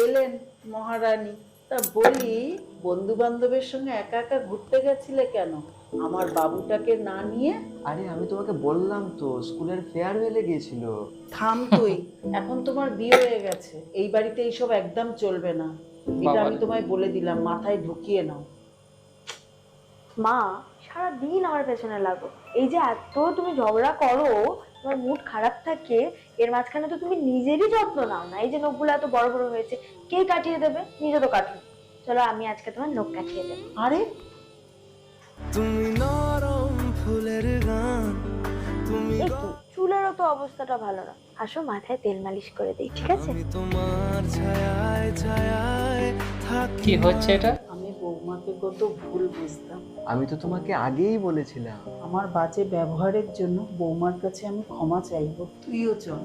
এলেন মহারানী। তা বলি, বন্ধু বান্ধবের সঙ্গে একা একা ঘুরতে গেছিলে কেন, আমার বাবুটাকে না নিয়ে? আরে আমি তোমাকে বললাম তো, স্কুলের ফেয়ারওয়েলে গিয়েছিল। থাম তুই। এখন তোমার বিয়ে হয়ে গেছে, এই বাড়িতে এইসব একদম চলবে না। এটা আমি বাবারে। তোমায় বলে দিলাম, মাথায় ঢুকিয়ে নাও। মা, সারাদিন আমার পেছনে লাগো। এই যে এত তুমি ঝগড়া করো, তোমার মুড খারাপ থাকে, এর মাঝখানে তো তুমি নিজেরই যত্ন নাও না। এই যে নখগুলো এত বড় বড় হয়েছে, কে কাটিয়ে দেবে? নিজে তো কাটো। চলো আমি আজকে তোমার নখ কাটিয়ে দেবো। আরে তুমি নরম ফুলের গান, তুমি এই কি, চুলেরও তো অবস্থাটা ভালো না। আসো মাথায় তেল মালিশ করে দিই, ঠিক আছে? আমি তোমার ছায়ায় ছায়ায় থাকি। কি হচ্ছে এটা? আমি বৌমাকে কত ভুল বুঝতাম। আমি তো তোমাকে আগেই বলেছিলাম। আমার বাজে ব্যবহারের জন্য বৌমার কাছে আমি ক্ষমা চাইবো। তুইও চল।